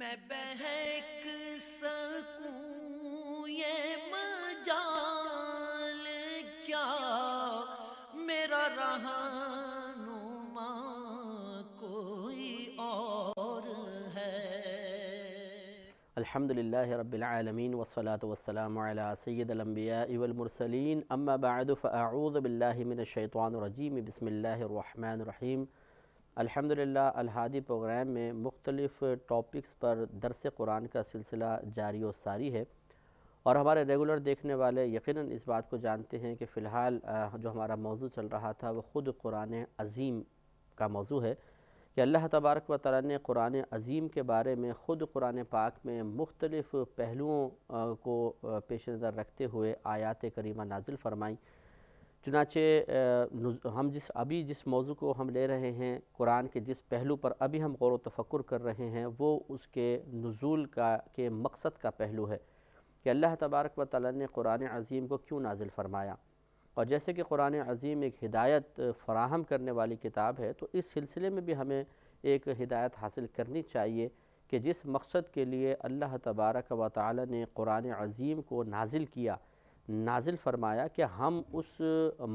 میں بہک سکوں یہ مجال کیا میرا رہنما کوئی اور ہے۔ الحمدللہ رب العالمین والصلاة والسلام علی سید الانبیاء والمرسلین اما بعد فاعوذ باللہ من الشیطان الرجیم بسم اللہ الرحمن الرحیم۔ الحمدللہ الہادی پروگرام میں مختلف ٹاپکس پر درس قرآن کا سلسلہ جاری و ساری ہے، اور ہمارے ریگولر دیکھنے والے یقیناً اس بات کو جانتے ہیں کہ فی الحال جو ہمارا موضوع چل رہا تھا وہ خود قرآن عظیم کا موضوع ہے کہ اللہ تبارک و تعالیٰ نے قرآن عظیم کے بارے میں خود قرآن پاک میں مختلف پہلوؤں کو پیش نظر رکھتے ہوئے آیات کریمہ نازل فرمائیں۔ چنانچہ ہم جس موضوع کو ہم لے رہے ہیں، قرآن کے جس پہلو پر ابھی ہم غور و تفکر کر رہے ہیں، وہ اس کے نزول کے مقصد کا پہلو ہے کہ اللہ تبارک و تعالیٰ نے قرآن عظیم کو کیوں نازل فرمایا۔ اور جیسے کہ قرآن عظیم ایک ہدایت فراہم کرنے والی کتاب ہے، تو اس سلسلے میں بھی ہمیں ایک ہدایت حاصل کرنی چاہیے کہ جس مقصد کے لیے اللہ تبارک و تعالی نے قرآن عظیم کو نازل فرمایا، کہ ہم اس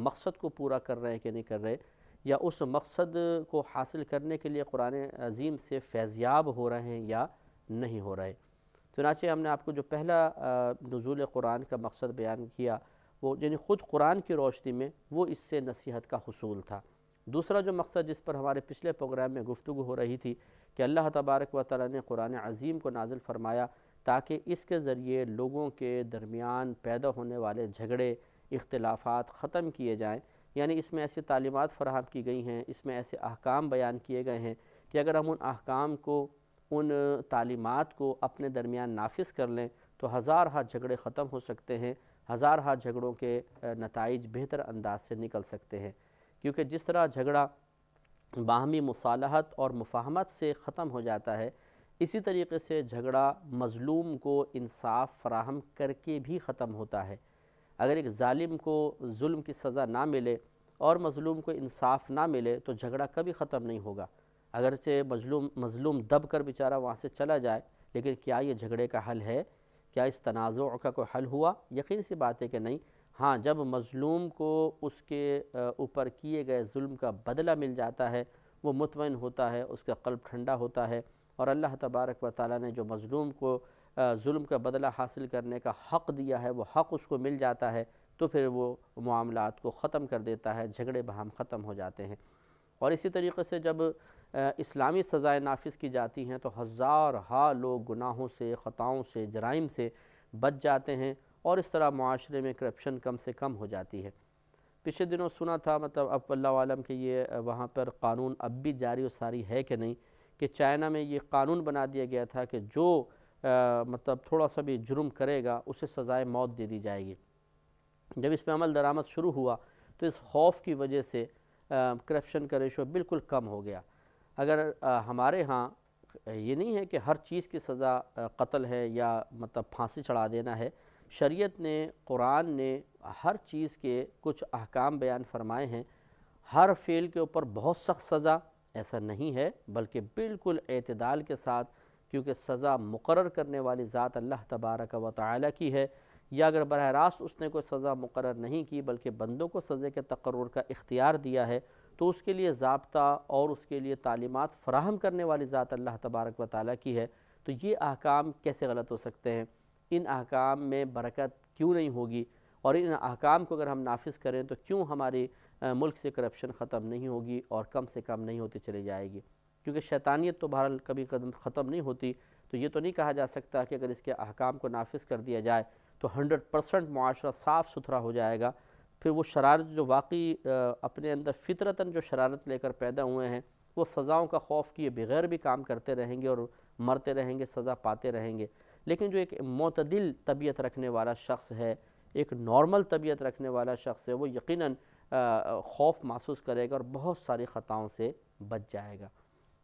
مقصد کو پورا کر رہے ہیں کہ نہیں کر رہے، یا اس مقصد کو حاصل کرنے کے لیے قرآن عظیم سے فیضیاب ہو رہے ہیں یا نہیں ہو رہے۔ چنانچہ ہم نے آپ کو جو پہلا نزول قرآن کا مقصد بیان کیا، وہ یعنی خود قرآن کی روشنی میں وہ اس سے نصیحت کا حصول تھا۔ دوسرا جو مقصد جس پر ہمارے پچھلے پروگرام میں گفتگو ہو رہی تھی کہ اللہ تبارک و تعالیٰ نے قرآن عظیم کو نازل فرمایا تاکہ اس کے ذریعے لوگوں کے درمیان پیدا ہونے والے جھگڑے، اختلافات ختم کیے جائیں، یعنی اس میں ایسی تعلیمات فراہم کی گئی ہیں، اس میں ایسے احکام بیان کیے گئے ہیں کہ اگر ہم ان احکام کو، ان تعلیمات کو اپنے درمیان نافذ کر لیں تو ہزارہا جھگڑے ختم ہو سکتے ہیں، ہزارہا جھگڑوں کے نتائج بہتر انداز سے نکل سکتے ہیں، کیونکہ جس طرح جھگڑا باہمی مصالحت اور مفاہمت سے ختم ہو جاتا ہے، اسی طریقے سے جھگڑا مظلوم کو انصاف فراہم کر کے بھی ختم ہوتا ہے۔ اگر ایک ظالم کو ظلم کی سزا نہ ملے اور مظلوم کو انصاف نہ ملے تو جھگڑا کبھی ختم نہیں ہوگا، اگرچہ مظلوم دب کر بیچارہ وہاں سے چلا جائے، لیکن کیا یہ جھگڑے کا حل ہے؟ کیا اس تنازع کا کوئی حل ہوا؟ یقین سی بات ہے کہ نہیں۔ ہاں، جب مظلوم کو اس کے اوپر کیے گئے ظلم کا بدلہ مل جاتا ہے، وہ مطمئن ہوتا ہے، اس کا قلب ٹھنڈا ہوتا ہے، اور اللہ تبارک و تعالیٰ نے جو مظلوم کو ظلم کا بدلہ حاصل کرنے کا حق دیا ہے، وہ حق اس کو مل جاتا ہے، تو پھر وہ معاملات کو ختم کر دیتا ہے، جھگڑے باہم ختم ہو جاتے ہیں۔ اور اسی طریقے سے جب اسلامی سزائیں نافذ کی جاتی ہیں تو ہزارہا لوگ گناہوں سے، خطاؤں سے، جرائم سے بچ جاتے ہیں، اور اس طرح معاشرے میں کرپشن کم سے کم ہو جاتی ہے۔ پچھلے دنوں سنا تھا، اب اللہ عالم کہ یہ وہاں پر قانون اب بھی جاری و ساری ہے کہ نہیں، کہ چائنا میں یہ قانون بنا دیا گیا تھا کہ جو تھوڑا سا بھی جرم کرے گا اسے سزائے موت دے دی جائے گی۔ جب اس پہ عمل درآمد شروع ہوا تو اس خوف کی وجہ سے کرپشن کا ریشو بالکل کم ہو گیا۔ اگر ہمارے ہاں یہ نہیں ہے کہ ہر چیز کی سزا قتل ہے یا پھانسی چڑھا دینا ہے، شریعت نے، قرآن نے ہر چیز کے کچھ احکام بیان فرمائے ہیں۔ ہر فعل کے اوپر بہت سخت سزا ایسا نہیں ہے، بلکہ بالکل اعتدال کے ساتھ، کیونکہ سزا مقرر کرنے والی ذات اللہ تبارک و تعالی کی ہے، یا اگر براہ راست اس نے کوئی سزا مقرر نہیں کی بلکہ بندوں کو سزا کے تقرر کا اختیار دیا ہے، تو اس کے لیے ضابطہ اور اس کے لیے تعلیمات فراہم کرنے والی ذات اللہ تبارک و تعالی کی ہے۔ تو یہ احکام کیسے غلط ہو سکتے ہیں؟ ان احکام میں برکت کیوں نہیں ہوگی؟ اور ان احکام کو اگر ہم نافذ کریں تو کیوں ہماری ملک سے کرپشن ختم نہیں ہوگی اور کم سے کم نہیں ہوتی چلی جائے گی؟ کیونکہ شیطانیت تو بہرحال کبھی ختم نہیں ہوتی، تو یہ تو نہیں کہا جا سکتا کہ اگر اس کے احکام کو نافذ کر دیا جائے تو 100% معاشرہ صاف ستھرا ہو جائے گا۔ پھر وہ شرارت جو واقعی اپنے اندر فطرتاً جو شرارت لے کر پیدا ہوئے ہیں، وہ سزاؤں کا خوف کیے بغیر بھی کام کرتے رہیں گے اور مرتے رہیں گے، سزا پاتے رہیں گے۔ لیکن جو ایک معتدل طبیعت رکھنے والا شخص ہے، ایک نارمل طبیعت رکھنے والا شخص ہے، وہ یقیناً خوف محسوس کرے گا اور بہت ساری خطاؤں سے بچ جائے گا۔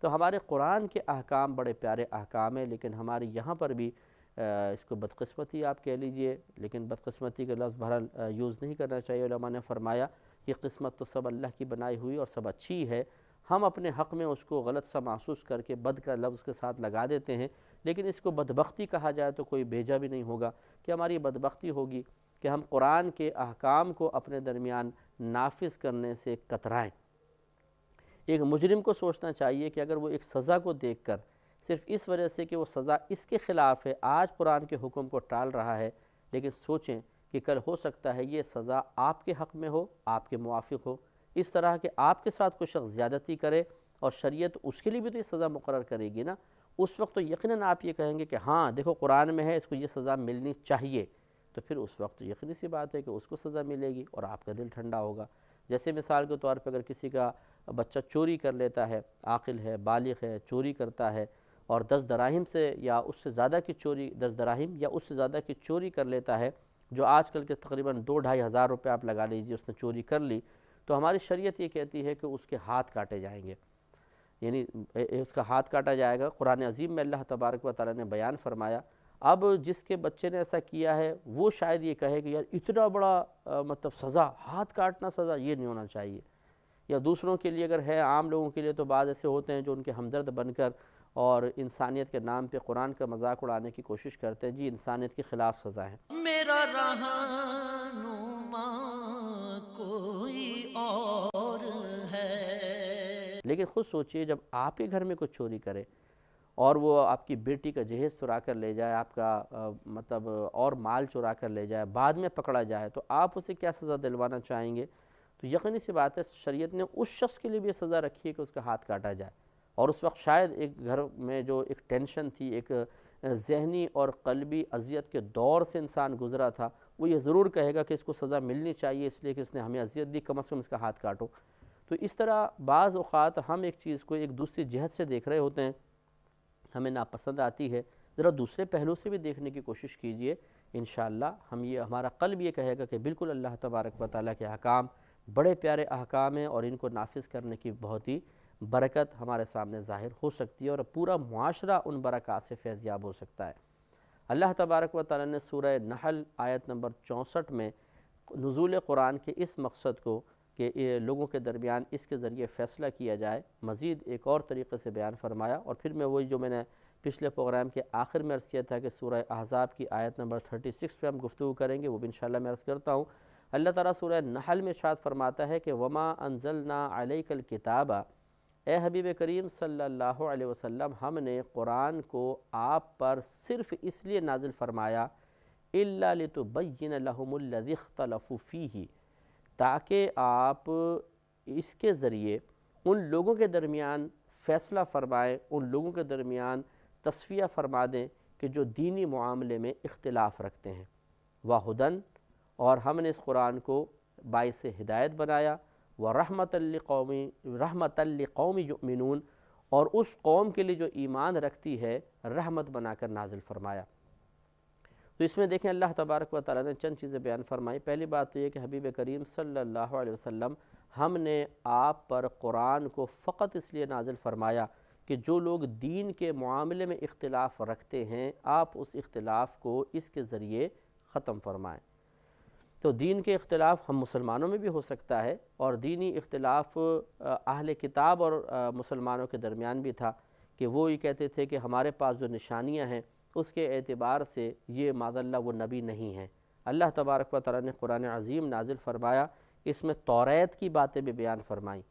تو ہمارے قرآن کے احکام بڑے پیارے احکام ہیں، لیکن ہمارے یہاں پر بھی اس کو بدقسمتی آپ کہہ لیجئے، لیکن بدقسمتی کا لفظ بہرحال یوز نہیں کرنا چاہیے۔ علماء نے فرمایا کہ قسمت تو سب اللہ کی بنائی ہوئی اور سب اچھی ہے، ہم اپنے حق میں اس کو غلط سا محسوس کر کے بد کا لفظ کے ساتھ لگا دیتے ہیں، لیکن اس کو بدبختی کہا جائے تو کوئی بھیجا بھی نہیں ہوگا کہ ہماری بدبختی ہوگی کہ ہم قرآن کے احکام کو اپنے درمیان نافذ کرنے سے کترائیں۔ ایک مجرم کو سوچنا چاہیے کہ اگر وہ ایک سزا کو دیکھ کر صرف اس وجہ سے کہ وہ سزا اس کے خلاف ہے آج قرآن کے حکم کو ٹال رہا ہے، لیکن سوچیں کہ کل ہو سکتا ہے یہ سزا آپ کے حق میں ہو، آپ کے موافق ہو، اس طرح کہ آپ کے ساتھ کوئی شخص زیادتی کرے اور شریعت اس کے لیے بھی تو یہ سزا مقرر کرے گی نا، اس وقت تو یقیناً آپ یہ کہیں گے کہ ہاں دیکھو قرآن میں ہے اس کو یہ سزا ملنی چاہیے، تو پھر اس وقت یقینی سی بات ہے کہ اس کو سزا ملے گی اور آپ کا دل ٹھنڈا ہوگا۔ جیسے مثال کے طور پہ اگر کسی کا بچہ چوری کر لیتا ہے، عاقل ہے، بالغ ہے، چوری کرتا ہے اور 10 دراہم سے یا اس سے زیادہ کی چوری 10 دراہم یا اس سے زیادہ کی چوری کر لیتا ہے، جو آج کل کے تقریباً 2-2.5 ہزار روپے آپ لگا لیجیے اس نے چوری کر لی، تو ہماری شریعت یہ کہتی ہے کہ اس کے ہاتھ کاٹے جائیں گے، یعنی اس کا ہاتھ کاٹا جائے گا۔ قرآن عظیم میں اللہ تبارک و تعالیٰ نے بیان فرمایا، اب جس کے بچے نے ایسا کیا ہے وہ شاید یہ کہے کہ یار اتنا بڑا مطلب سزا، ہاتھ کاٹنا سزا، یہ نہیں ہونا چاہیے۔ یا دوسروں کے لیے اگر ہے، عام لوگوں کے لیے تو بعض ایسے ہوتے ہیں جو ان کے ہمدرد بن کر اور انسانیت کے نام پہ قرآن کا مذاق اڑانے کی کوشش کرتے ہیں، جی انسانیت کے خلاف سزا ہے۔ میرا رہنما کوئی اور ہے۔ لیکن خود سوچئے جب آپ کے گھر میں کوئی چوری کرے اور وہ آپ کی بیٹی کا جہیز چرا کر لے جائے، آپ کا مطلب اور مال چرا کر لے جائے، بعد میں پکڑا جائے، تو آپ اسے کیا سزا دلوانا چاہیں گے؟ تو یقینی سی بات ہے شریعت نے اس شخص کے لیے بھی یہ سزا رکھی ہے کہ اس کا ہاتھ کاٹا جائے، اور اس وقت شاید ایک گھر میں جو ایک ٹینشن تھی، ایک ذہنی اور قلبی اذیت کے دور سے انسان گزرا تھا، وہ یہ ضرور کہے گا کہ اس کو سزا ملنی چاہیے اس لیے کہ اس نے ہمیں اذیت دی، کم از کم اس کا ہاتھ کاٹو۔ تو اس طرح بعض اوقات ہم ایک چیز کو ایک دوسری جہت سے دیکھ رہے ہوتے ہیں، ہمیں ناپسند آتی ہے، ذرا دوسرے پہلو سے بھی دیکھنے کی کوشش کیجئے، انشاءاللہ ہمارا قلب یہ کہے گا کہ بالکل اللہ تبارک و تعالیٰ کے احکام بڑے پیارے احکام ہیں اور ان کو نافذ کرنے کی بہت ہی برکت ہمارے سامنے ظاہر ہو سکتی ہے اور پورا معاشرہ ان برکات سے فیض یاب ہو سکتا ہے۔ اللہ تبارک و تعالیٰ نے سورہ نحل آیت نمبر 64 میں نزول قرآن کے اس مقصد کو کہ لوگوں کے درمیان اس کے ذریعے فیصلہ کیا جائے مزید ایک اور طریقے سے بیان فرمایا، اور پھر میں وہی جو میں نے پچھلے پروگرام کے آخر میں عرض کیا تھا کہ سورہ احزاب کی آیت نمبر 36 پہ ہم گفتگو کریں گے، وہ بھی انشاءاللہ میں عرض کرتا ہوں۔ اللہ تعالیٰ سورہ نحل میں ارشاد فرماتا ہے کہ وَمَا أَنزَلْنَا عَلَيْكَ الْكِتَابَ، اے حبیب کریم صلی اللہ علیہ وسلم، ہم نے قرآن کو آپ پر صرف اس لیے نازل فرمایا إِلَّا لِتُبَيِّنَ لَهُمُ الَّذِي اخْتَلَفُوا فِيهِ، تاکہ آپ اس کے ذریعے ان لوگوں کے درمیان فیصلہ فرمائیں، ان لوگوں کے درمیان تصفیہ فرما دیں کہ جو دینی معاملے میں اختلاف رکھتے ہیں۔ وَهُدًى، اور ہم نے اس قرآن کو باعث ہدایت بنایا، رحمۃ لقوم یؤمنون، اور اس قوم کے لیے جو ایمان رکھتی ہے رحمت بنا کر نازل فرمایا۔ تو اس میں دیکھیں اللہ تبارک و تعالیٰ نے چند چیزیں بیان فرمائی۔ پہلی بات تو یہ کہ حبیب کریم صلی اللہ علیہ وسلم، ہم نے آپ پر قرآن کو فقط اس لیے نازل فرمایا کہ جو لوگ دین کے معاملے میں اختلاف رکھتے ہیں آپ اس اختلاف کو اس کے ذریعے ختم فرمائیں۔ تو دین کے اختلاف ہم مسلمانوں میں بھی ہو سکتا ہے، اور دینی اختلاف اہل کتاب اور مسلمانوں کے درمیان بھی تھا کہ وہ یہ کہتے تھے کہ ہمارے پاس جو نشانیاں ہیں اس کے اعتبار سے یہ معاذ اللہ وہ نبی نہیں ہیں۔ اللہ تبارک و تعالیٰ نے قرآن عظیم نازل فرمایا، اس میں توریت کی باتیں بھی بیان فرمائیں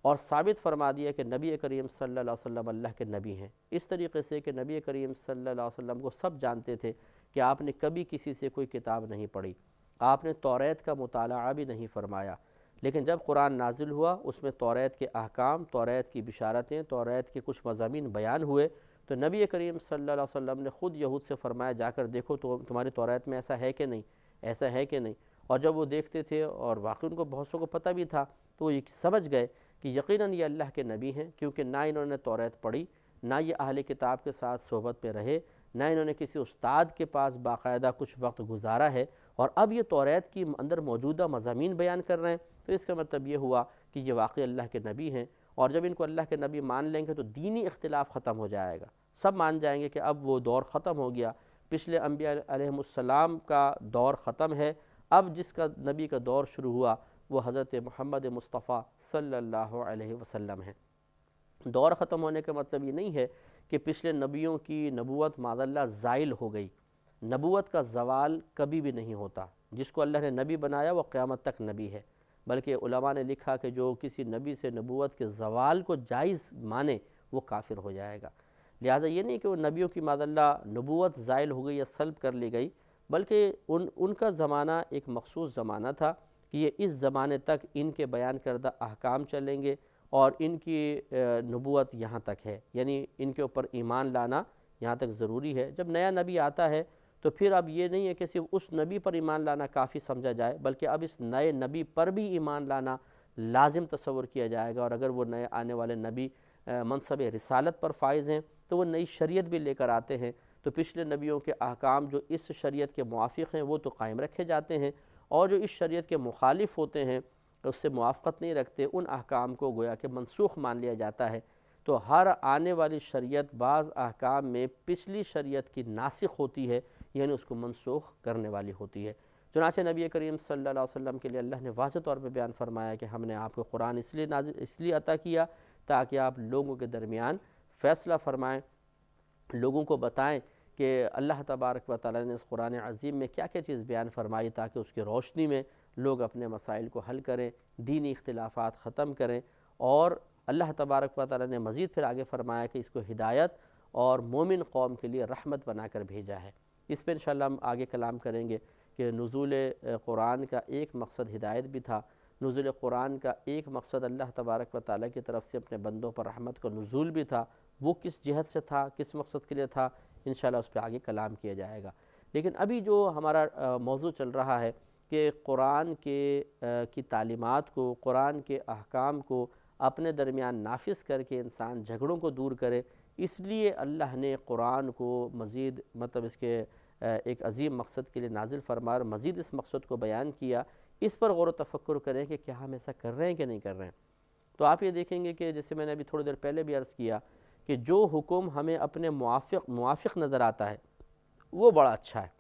اور ثابت فرما دیا کہ نبی کریم صلی اللہ علیہ وسلم اللہ کے نبی ہیں، اس طریقے سے کہ نبی کریم صلی اللہ علیہ وسلم کو سب جانتے تھے کہ آپ نے کبھی کسی سے کوئی کتاب نہیں پڑھی، آپ نے توریت کا مطالعہ بھی نہیں فرمایا، لیکن جب قرآن نازل ہوا اس میں توریت کے احکام، توریت کی بشارتیں، توریت کے کچھ مضامین بیان ہوئے، تو نبی کریم صلی اللہ علیہ وسلم نے خود یہود سے فرمایا جا کر دیکھو تو تمہاری توریت میں ایسا ہے کہ نہیں، ایسا ہے کہ نہیں، اور جب وہ دیکھتے تھے اور واقعی ان کو بہت سو کو پتہ بھی تھا تو وہ یہ سمجھ گئے کہ یقیناً یہ اللہ کے نبی ہیں، کیونکہ نہ انہوں نے توریت پڑھی، نہ یہ اہل کتاب کے ساتھ صحبت پہ رہے، نہ انہوں نے کسی استاد کے پاس باقاعدہ کچھ وقت گزارا ہے، اور اب یہ توریت کی اندر موجودہ مضامین بیان کر رہے ہیں، تو اس کا مطلب یہ ہوا کہ یہ واقعی اللہ کے نبی ہیں، اور جب ان کو اللہ کے نبی مان لیں گے تو دینی اختلاف ختم ہو جائے گا، سب مان جائیں گے کہ اب وہ دور ختم ہو گیا، پچھلے انبیاء علیہ السلام کا دور ختم ہے، اب جس کا نبی کا دور شروع ہوا وہ حضرت محمد مصطفیٰ صلی اللہ علیہ وسلم ہے۔ دور ختم ہونے کا مطلب یہ نہیں ہے کہ پچھلے نبیوں کی نبوت معاذ اللہ زائل ہو گئی۔ نبوت کا زوال کبھی بھی نہیں ہوتا، جس کو اللہ نے نبی بنایا وہ قیامت تک نبی ہے، بلکہ علماء نے لکھا کہ جو کسی نبی سے نبوت کے زوال کو جائز مانے وہ کافر ہو جائے گا۔ لہٰذا یہ نہیں کہ وہ نبیوں کی معاذ اللہ نبوت زائل ہو گئی یا سلب کر لی گئی، بلکہ ان کا زمانہ ایک مخصوص زمانہ تھا کہ یہ اس زمانے تک ان کے بیان کردہ احکام چلیں گے، اور ان کی نبوت یہاں تک ہے، یعنی ان کے اوپر ایمان لانا یہاں تک ضروری ہے۔ جب نیا نبی آتا ہے تو پھر اب یہ نہیں ہے کہ صرف اس نبی پر ایمان لانا کافی سمجھا جائے، بلکہ اب اس نئے نبی پر بھی ایمان لانا لازم تصور کیا جائے گا، اور اگر وہ نئے آنے والے نبی منصب رسالت پر فائز ہیں تو وہ نئی شریعت بھی لے کر آتے ہیں، تو پچھلے نبیوں کے احکام جو اس شریعت کے موافق ہیں وہ تو قائم رکھے جاتے ہیں، اور جو اس شریعت کے مخالف ہوتے ہیں، اس سے موافقت نہیں رکھتے، ان احکام کو گویا کہ منسوخ مان لیا جاتا ہے۔ تو ہر آنے والی شریعت بعض احکام میں پچھلی شریعت کی ناسخ ہوتی ہے، یعنی اس کو منسوخ کرنے والی ہوتی ہے۔ چنانچہ نبی کریم صلی اللہ علیہ وسلم کے لیے اللہ نے واضح طور پہ بیان فرمایا کہ ہم نے آپ کو قرآن اس لیے عطا کیا تاکہ آپ لوگوں کے درمیان فیصلہ فرمائیں، لوگوں کو بتائیں کہ اللہ تبارک و تعالیٰ نے اس قرآن عظیم میں کیا کیا چیز بیان فرمائی، تاکہ اس کی روشنی میں لوگ اپنے مسائل کو حل کریں، دینی اختلافات ختم کریں۔ اور اللہ تبارک و تعالیٰ نے مزید پھر آگے فرمایا کہ اس کو ہدایت اور مومن قوم کے لیے رحمت بنا کر بھیجا ہے۔ اس پہ انشاءاللہ ہم آگے کلام کریں گے کہ نزول قرآن کا ایک مقصد ہدایت بھی تھا، نزول قرآن کا ایک مقصد اللہ تبارک و تعالیٰ کی طرف سے اپنے بندوں پر رحمت کا نزول بھی تھا، وہ کس جہت سے تھا، کس مقصد کے لیے تھا، انشاءاللہ اس پہ آگے کلام کیا جائے گا۔ لیکن ابھی جو ہمارا موضوع چل رہا ہے کہ قرآن کی تعلیمات کو، قرآن کے احکام کو اپنے درمیان نافذ کر کے انسان جھگڑوں کو دور کرے، اس لیے اللہ نے قرآن کو مزید اس کے ایک عظیم مقصد کے لیے نازل فرمایا، اور مزید اس مقصد کو بیان کیا۔ اس پر غور و تفکر کریں کہ کیا ہم ایسا کر رہے ہیں کہ نہیں کر رہے ہیں۔ تو آپ یہ دیکھیں گے کہ جیسے میں نے ابھی تھوڑی دیر پہلے بھی عرض کیا کہ جو حکم ہمیں اپنے موافق نظر آتا ہے وہ بڑا اچھا ہے،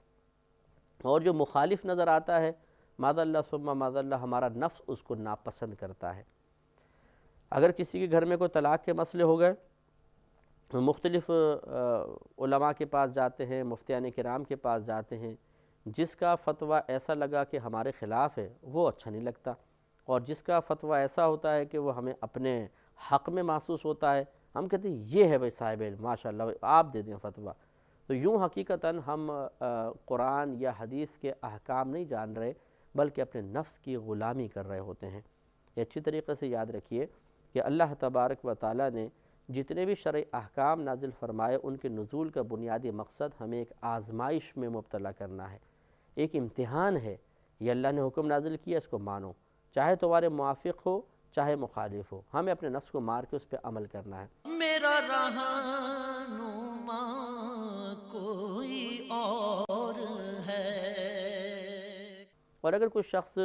اور جو مخالف نظر آتا ہے معاذ اللہ ثم معاذ اللہ ہمارا نفس اس کو ناپسند کرتا ہے۔ اگر کسی کے گھر میں کوئی طلاق کے مسئلے ہو گئے، مختلف علماء کے پاس جاتے ہیں، مفتیان کرام کے پاس جاتے ہیں، جس کا فتویٰ ایسا لگا کہ ہمارے خلاف ہے وہ اچھا نہیں لگتا، اور جس کا فتویٰ ایسا ہوتا ہے کہ وہ ہمیں اپنے حق میں محسوس ہوتا ہے، ہم کہتے ہیں یہ ہے بھائی صاحب علم، ماشاءاللہ آپ دے دیں فتویٰ۔ تو یوں حقیقتاً ہم قرآن یا حدیث کے احکام نہیں جان رہے، بلکہ اپنے نفس کی غلامی کر رہے ہوتے ہیں۔ یہ اچھی طریقے سے یاد رکھیے کہ اللہ تبارک و تعالیٰ نے جتنے بھی شرعی احکام نازل فرمائے، ان کے نزول کا بنیادی مقصد ہمیں ایک آزمائش میں مبتلا کرنا ہے، ایک امتحان ہے۔ یہ اللہ نے حکم نازل کیا، اس کو مانو، چاہے تمہارے موافق ہو چاہے مخالف ہو، ہمیں اپنے نفس کو مار کے اس پہ عمل کرنا ہے۔ میرا رہنما کوئی اور ہے۔ اور اگر کوئی شخص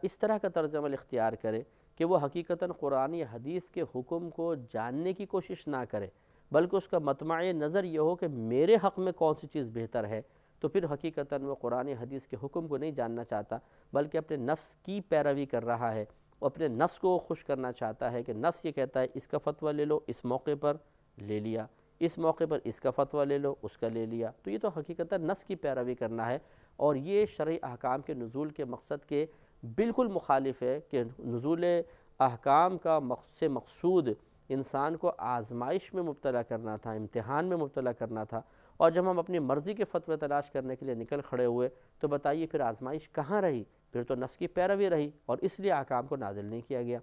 اس طرح کا طرز عمل اختیار کرے کہ وہ حقیقتاً قرآن یا حدیث کے حکم کو جاننے کی کوشش نہ کرے، بلکہ اس کا مطمع نظر یہ ہو کہ میرے حق میں کون سی چیز بہتر ہے، تو پھر حقیقتاً وہ قرآن حدیث کے حکم کو نہیں جاننا چاہتا، بلکہ اپنے نفس کی پیروی کر رہا ہے، وہ اپنے نفس کو خوش کرنا چاہتا ہے کہ نفس یہ کہتا ہے اس کا فتویٰ لے لو، اس موقع پر لے لیا، اس موقع پر اس کا فتویٰ لے لو، اس کا لے لیا۔ تو یہ تو حقیقتاً نفس کی پیروی کرنا ہے، اور یہ شرعی احکام کے نزول کے مقصد کے بالکل مخالف ہے کہ نزول احکام کا مقصود انسان کو آزمائش میں مبتلا کرنا تھا، امتحان میں مبتلا کرنا تھا، اور جب ہم اپنی مرضی کے فتوے تلاش کرنے کے لیے نکل کھڑے ہوئے تو بتائیے پھر آزمائش کہاں رہی؟ پھر تو نفس کی پیروی رہی، اور اس لیے احکام کو نازل نہیں کیا گیا۔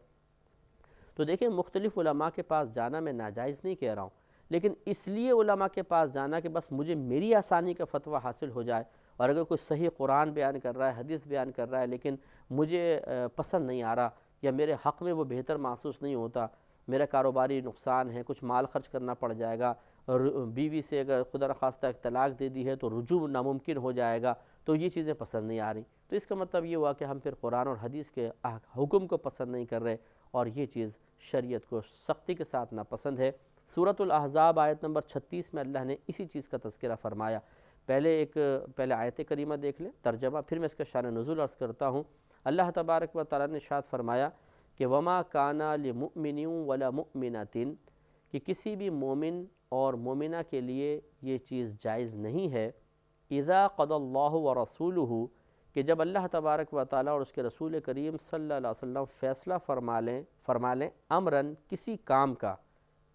تو دیکھیں مختلف علماء کے پاس جانا میں ناجائز نہیں کہہ رہا ہوں، لیکن اس لیے علماء کے پاس جانا کہ بس مجھے میری آسانی کا فتویٰ حاصل ہو جائے، اور اگر کوئی صحیح قرآن بیان کر رہا ہے، حدیث بیان کر رہا ہے، لیکن مجھے پسند نہیں آ رہا یا میرے حق میں وہ بہتر محسوس نہیں ہوتا، میرا کاروباری نقصان ہے، کچھ مال خرچ کرنا پڑ جائے گا، اور بیوی سے اگر خدا نخواستہ ایک طلاق دے دی ہے تو رجوع ناممکن ہو جائے گا، تو یہ چیزیں پسند نہیں آ رہی، تو اس کا مطلب یہ ہوا کہ ہم پھر قرآن اور حدیث کے حکم کو پسند نہیں کر رہے، اور یہ چیز شریعت کو سختی کے ساتھ ناپسند ہے۔ سورۃ الاحزاب آیت نمبر 36 میں اللہ نے اسی چیز کا تذکرہ فرمایا۔ پہلے آیت کریمہ دیکھ لیں، ترجمہ، پھر میں اس کا شان نزول عرض کرتا ہوں۔ اللہ تبارک و تعالیٰ نے ارشاد فرمایا کہ وما کان لمؤمن ولا مؤمنۃ، کہ کسی بھی مومن اور مومنہ کے لیے یہ چیز جائز نہیں ہے اذا قضى اللہ ورسولہ کہ جب اللہ تبارک و تعالیٰ اور اس کے رسول کریم صلی اللہ علیہ وسلم فیصلہ فرما لیں امراً کسی کام کا.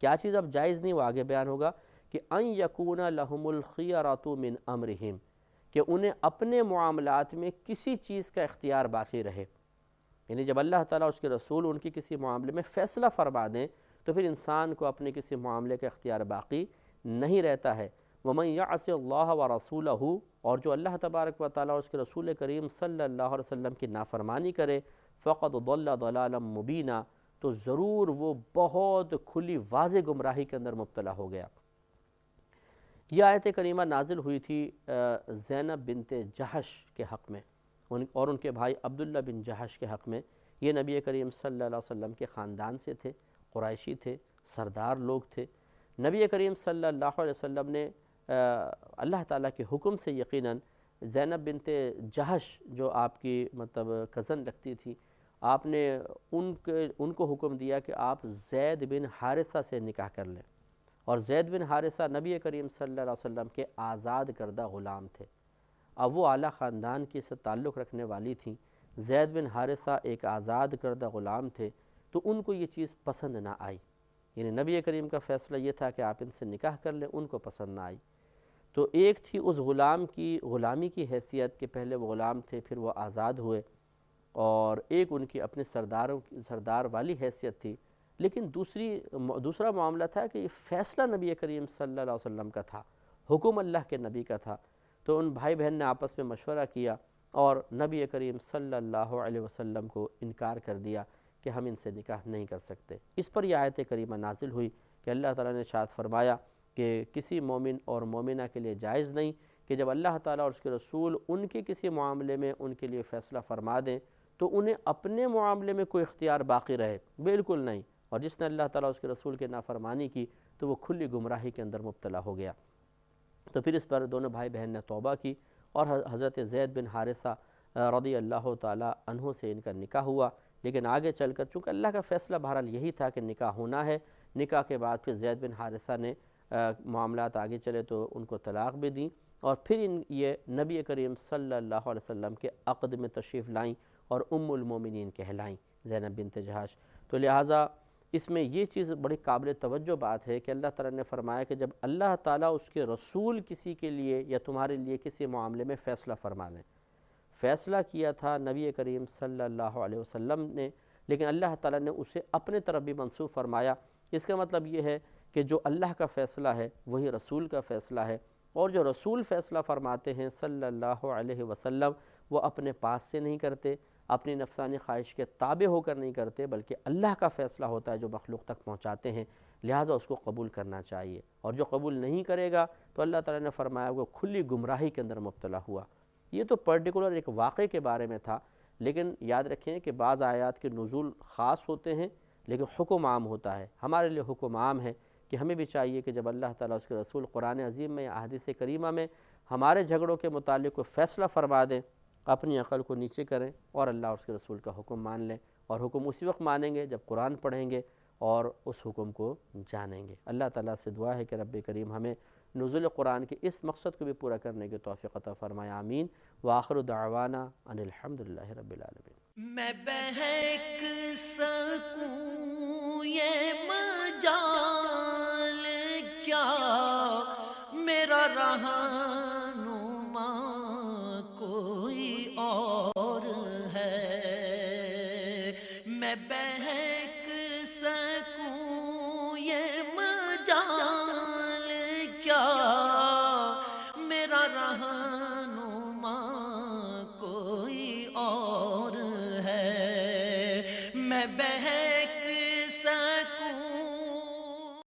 کیا چیز اب جائز نہیں وہ آگے بیان ہوگا کہ ان یکون لہم الخیرۃ من امرہم کہ انہیں اپنے معاملات میں کسی چیز کا اختیار باقی رہے. یعنی جب اللہ تعالیٰ اور اس کے رسول ان کی کسی معاملے میں فیصلہ فرما دیں تو پھر انسان کو اپنے کسی معاملے کا اختیار باقی نہیں رہتا ہے. وَمَنْ يَعْصِ اللَّهَ وَرَسُولَهُ اور جو اللہ تبارک و تعالیٰ اور اس کے رسول کریم صلی اللہ علیہ وسلم کی نافرمانی کرے فَقَدْ ضَلَّ ضَلَالًا مُبِينًا تو ضرور وہ بہت کھلی واضح گمراہی کے اندر مبتلا ہو گیا. یہ آیت کریمہ نازل ہوئی تھی زینب بنت جہش کے حق میں اور ان کے بھائی عبداللہ بن جہش کے حق میں. یہ نبی کریم صلی اللہ علیہ وسلم کے خاندان سے تھے، قریشی تھے، سردار لوگ تھے. نبی کریم صلی اللہ علیہ وسلم نے اللہ تعالیٰ کے حکم سے یقیناً زینب بنت جہش جو آپ کی کزن لگتی تھی، آپ نے ان کو حکم دیا کہ آپ زید بن حارثہ سے نکاح کر لیں. اور زید بن حارثہ نبی کریم صلی اللہ علیہ وسلم کے آزاد کردہ غلام تھے. اب وہ اعلیٰ خاندان کی سے تعلق رکھنے والی تھیں. زید بن حارثہ ایک آزاد کردہ غلام تھے تو ان کو یہ چیز پسند نہ آئی. یعنی نبی کریم کا فیصلہ یہ تھا کہ آپ ان سے نکاح کر لیں، ان کو پسند نہ آئی. تو ایک تھی اس غلام کی غلامی کی حیثیت کہ پہلے وہ غلام تھے پھر وہ آزاد ہوئے، اور ایک ان کی اپنے سردار والی حیثیت تھی. لیکن دوسرا معاملہ تھا کہ یہ فیصلہ نبی کریم صلی اللہ علیہ وسلم کا تھا، حکم اللہ کے نبی کا تھا. تو ان بھائی بہن نے آپس میں مشورہ کیا اور نبی کریم صلی اللہ علیہ وسلم کو انکار کر دیا کہ ہم ان سے نکاح نہیں کر سکتے. اس پر یہ آیت کریمہ نازل ہوئی کہ اللہ تعالیٰ نے ارشاد فرمایا کہ کسی مومن اور مومنہ کے لیے جائز نہیں کہ جب اللہ تعالیٰ اور اس کے رسول ان کے کسی معاملے میں ان کے لیے فیصلہ فرما دیں تو انہیں اپنے معاملے میں کوئی اختیار باقی رہے، بالکل نہیں. اور جس نے اللہ تعالیٰ اور اس کے رسول کے نافرمانی کی تو وہ کھلی گمراہی کے اندر مبتلا ہو گیا. تو پھر اس پر دونوں بھائی بہن نے توبہ کی اور حضرت زید بن حارثہ رضی اللہ تعالیٰ عنہ سے ان کا نکاح ہوا. لیکن آگے چل کر چونکہ اللہ کا فیصلہ بہرحال یہی تھا کہ نکاح ہونا ہے، نکاح کے بعد پھر زید بن حارثہ نے معاملات آگے چلے تو ان کو طلاق بھی دیں اور پھر یہ نبی کریم صلی اللہ علیہ وسلم کے عقد میں تشریف لائیں اور ام المومنین کہلائیں زینب بنت جہش. تو لہٰذا اس میں یہ چیز بڑی قابل توجہ بات ہے کہ اللہ تعالیٰ نے فرمایا کہ جب اللہ تعالیٰ اس کے رسول کسی کے لیے یا تمہارے لیے کسی معاملے میں فیصلہ فرما لیں. فیصلہ کیا تھا نبی کریم صلی اللہ علیہ وسلم نے، لیکن اللہ تعالیٰ نے اسے اپنے طرف بھی منسوخ فرمایا. اس کا مطلب یہ ہے کہ جو اللہ کا فیصلہ ہے وہی رسول کا فیصلہ ہے، اور جو رسول فیصلہ فرماتے ہیں صلی اللہ علیہ وسلم وہ اپنے پاس سے نہیں کرتے، اپنی نفسانی خواہش کے تابع ہو کر نہیں کرتے، بلکہ اللہ کا فیصلہ ہوتا ہے جو مخلوق تک پہنچاتے ہیں. لہٰذا اس کو قبول کرنا چاہیے، اور جو قبول نہیں کرے گا تو اللہ تعالیٰ نے فرمایا وہ کھلی گمراہی کے اندر مبتلا ہوا. یہ تو پرٹیکولر ایک واقعے کے بارے میں تھا، لیکن یاد رکھیں کہ بعض آیات کے نزول خاص ہوتے ہیں لیکن حکم عام ہوتا ہے. ہمارے لیے حکم عام ہے کہ ہمیں بھی چاہیے کہ جب اللہ تعالیٰ اس کے رسول قرآن عظیم میں یا احادیث کریمہ میں ہمارے جھگڑوں کے متعلق کوئی فیصلہ فرما دیں، اپنی عقل کو نیچے کریں اور اللہ اور اس کے رسول کا حکم مان لیں. اور حکم اسی وقت مانیں گے جب قرآن پڑھیں گے اور اس حکم کو جانیں گے. اللہ تعالیٰ سے دعا ہے کہ رب کریم ہمیں نزول قرآن کے اس مقصد کو بھی پورا کرنے کی توفیق عطا فرمائے. آمین. وآخر دعوانا ان الحمدللہ رب العالمین. میں بہک سکوں یہ مجال کیا میرا رہنما کوئی اور ہے. میں بہک سکوں یہ مجال کیا میرا رہنما کوئی اور ہے. میں